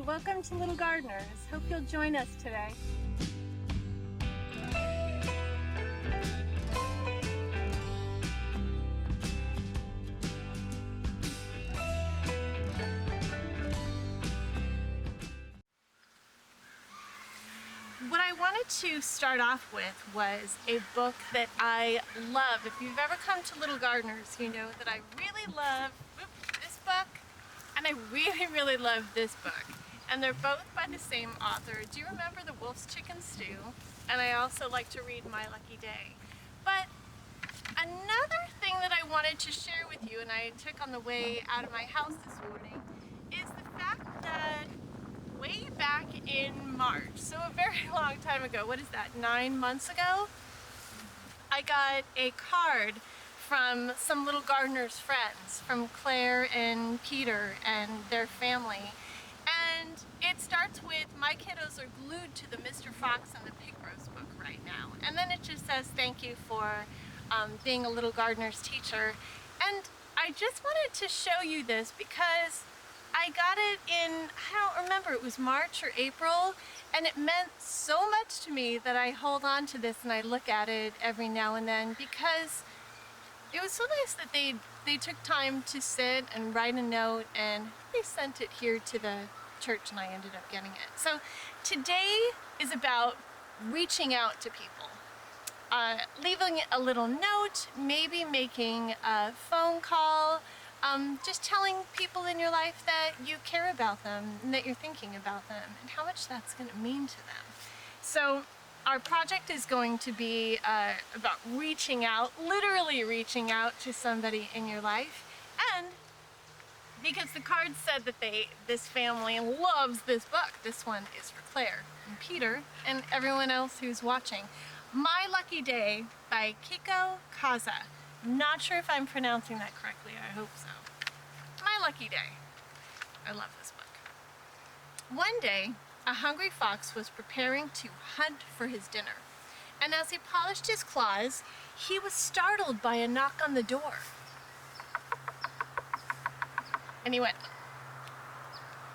welcome to Little Gardeners. Hope you'll join us today. What I wanted to start off with was a book that I love. If you've ever come to Little Gardeners, you know that I really love this book and I really love this book. And they're both by the same author. Do you remember The Wolf's Chicken Stew? And I also like to read My Lucky Day. But another thing that I wanted to share with you, and I took on the way out of my house this morning, is the fact that way back in March, so a very long time ago, what is that, 9 months ago? I got a card from some Little Gardeners friends, from Claire and Peter and their family. And it starts with, my kiddos are glued to the Mr. Fox and the Pig Roast book right now. And then it just says, thank you for being a Little Gardeners teacher. And I just wanted to show you this because I got it in, I don't remember, it was March or April, and it meant so much to me that I hold on to this and I look at it every now and then because it was so nice that they took time to sit and write a note, and they sent it here to the church and I ended up getting it. So today is about reaching out to people. Leaving a little note, maybe making a phone call, just telling people in your life that you care about them and that you're thinking about them and how much that's going to mean to them. So our project is going to be about reaching out, literally reaching out to somebody in your life. And because the card said that this family loves this book, this one is for Claire and Peter and everyone else who's watching. My Lucky Day by Keiko, Kasza. Not sure if I'm pronouncing that correctly, I hope so. My Lucky Day. I love this book. One day, a hungry fox was preparing to hunt for his dinner, and as he polished his claws, he was startled by a knock on the door. And he went,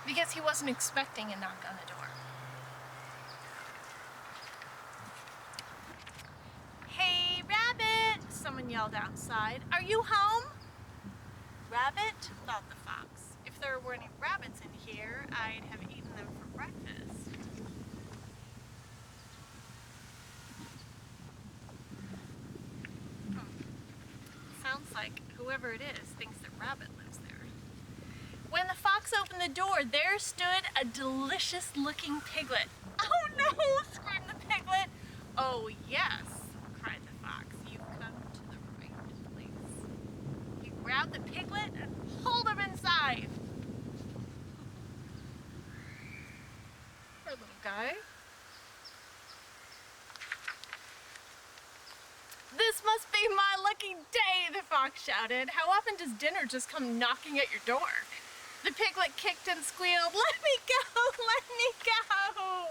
because he wasn't expecting a knock on the door. Hey, Rabbit! Someone yelled outside. Are you home? Rabbit? Thought the fox. If there were any rabbits in here, I'd have eaten them for breakfast. Sounds like whoever it is thinks that Rabbit lives there. When the fox opened the door, there stood a delicious-looking piglet. Oh no! Screamed the piglet. Oh yes, cried the fox. You've come to the right place. He grabbed the piglet and pulled him inside. Poor little guy. This must be my lucky day, the fox shouted. How often does dinner just come knocking at your door? The piglet kicked and squealed. Let me go! Let me go!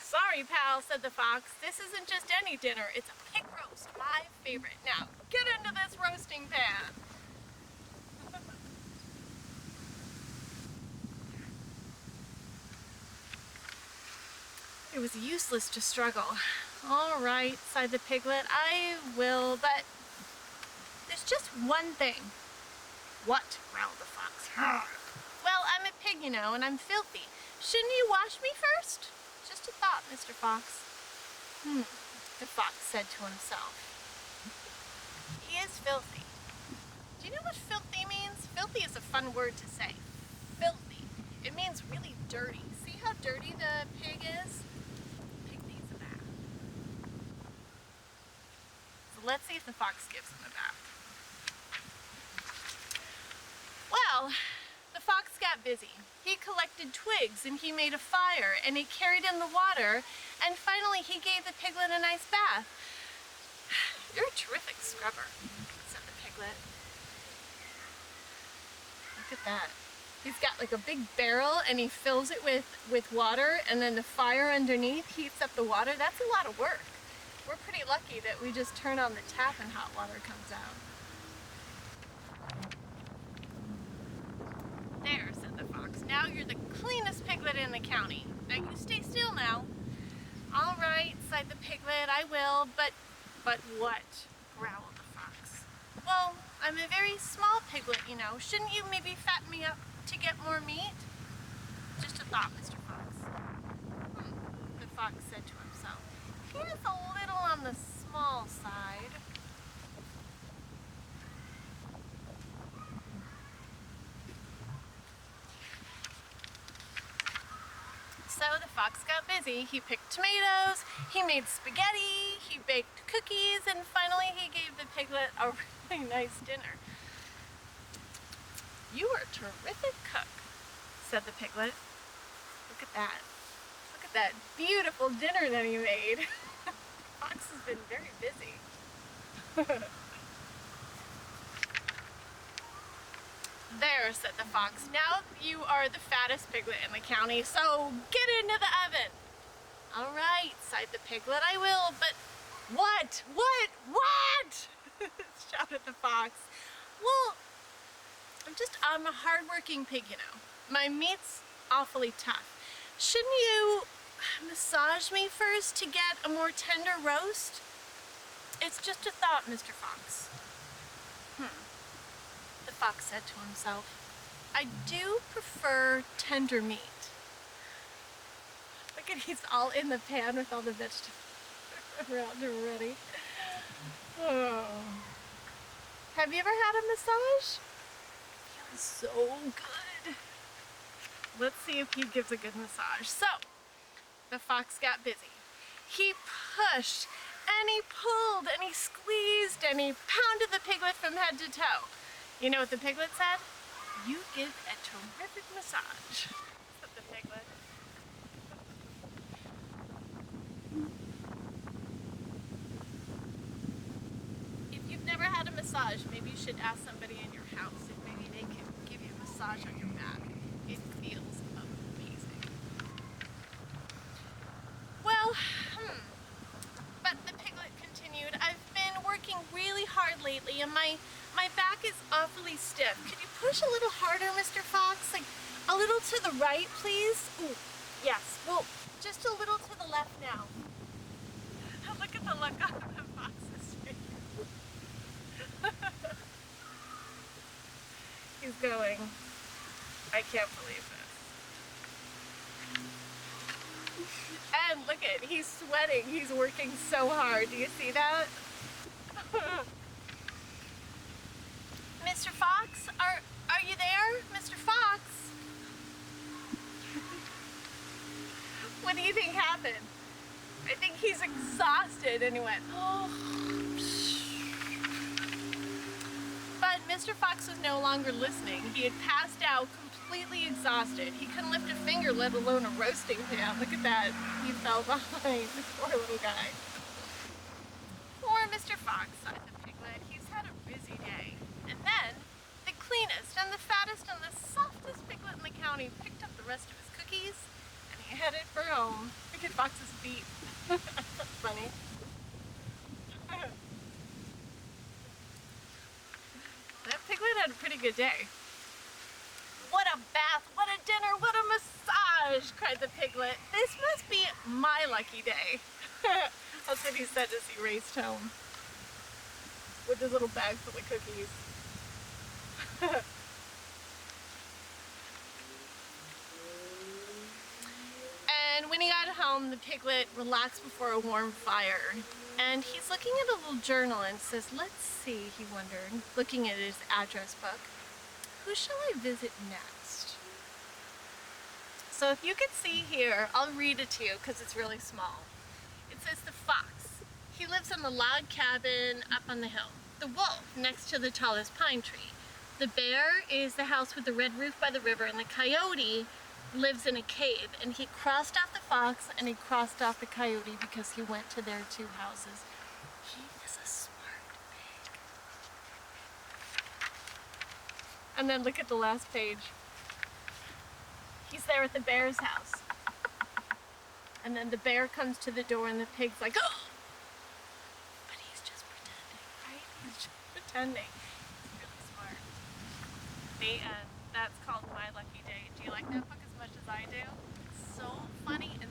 Sorry, pal, said the fox. This isn't just any dinner. It's a pig roast, my favorite. Now, get into this roasting pan. It was useless to struggle. All right, sighed the piglet. I will, but there's just one thing. What? Growled the fox. Well, I'm a pig, you know, and I'm filthy. Shouldn't you wash me first? Just a thought, Mr. Fox. The fox said to himself. He is filthy. Do you know what filthy means? Filthy is a fun word to say. Filthy. It means really dirty. See how dirty the pig is? The pig needs a bath. So let's see if the fox gives him a bath. Well, the fox got busy. He collected twigs and he made a fire and he carried in the water and finally he gave the piglet a nice bath. You're a terrific scrubber, said the piglet. Look at that. He's got like a big barrel and he fills it with water, and then the fire underneath heats up the water. That's a lot of work. We're pretty lucky that we just turn on the tap and hot water comes out. There, said the fox. Now you're the cleanest piglet in the county. Now you stay still now. All right, sighed the piglet, I will, but what? Growled the fox. Well, I'm a very small piglet, you know. Shouldn't you maybe fatten me up to get more meat? Just a thought, Mr. Fox. The fox said to himself. He is a little on the small side. So the fox got busy. He picked tomatoes, he made spaghetti, he baked cookies, and finally he gave the piglet a really nice dinner. You are a terrific cook, said the piglet. Look at that. Look at that beautiful dinner that he made. The fox has been very busy. There, said the fox. Now you are the fattest piglet in the county, so get into the oven. All right, sighed the piglet, I will, but what? Shouted the fox. Well, I'm a hard-working pig, you know. My meat's awfully tough. Shouldn't you massage me first to get a more tender roast? It's just a thought, Mr. Fox. The fox said to himself. I do prefer tender meat. Look at, he's all in the pan with all the vegetables around him already. Oh. Have you ever had a massage? It feels so good. Let's see if he gives a good massage. So, the fox got busy. He pushed, and he pulled, and he squeezed, and he pounded the piglet from head to toe. You know what the piglet said? You give a terrific massage, said the piglet. If you've never had a massage, maybe you should ask somebody in your house if maybe they can give you a massage on your back. It feels amazing. Well, but the piglet continued, I've been working really hard lately and my back is awfully stiff. Could you push a little harder, Mr. Fox? Like a little to the right, please? Ooh, yes. Well, just a little to the left now. Look at the look on the fox's face. He's going, I can't believe this. And look at, he's sweating. He's working so hard. Do you see that? Mr. Fox, are you there? Mr. Fox? What do you think happened? I think he's exhausted, and he went, oh. But Mr. Fox was no longer listening. He had passed out, completely exhausted. He couldn't lift a finger, let alone a roasting pan. Look at that. He fell behind. This poor little guy. Poor Mr. Fox, sighed the piglet. He's had a busy day. And then, the cleanest and the fattest and the softest piglet in the county picked up the rest of his cookies and he headed for home. Look at Fox's feet. That's funny. That piglet had a pretty good day. What a bath, what a dinner, what a massage, cried the piglet. This must be my lucky day. That's what he said as he raced home with his little bag full of cookies. And when he got home, the piglet relaxed before a warm fire. And he's looking at a little journal and says, let's see, he wondered, looking at his address book. Who shall I visit next? So if you could see here, I'll read it to you because it's really small. It says the fox. He lives in the log cabin up on the hill. The wolf next to the tallest pine tree. The bear is the house with the red roof by the river, and the coyote lives in a cave. And he crossed off the fox and he crossed off the coyote because he went to their two houses. He is a smart pig. And then look at the last page. He's there at the bear's house. And then the bear comes to the door and the pig's like, oh! But he's just pretending, right? He's just pretending. He's really smart. The end. That's called My Lucky Day. Do you like that book as much as I do? It's so funny and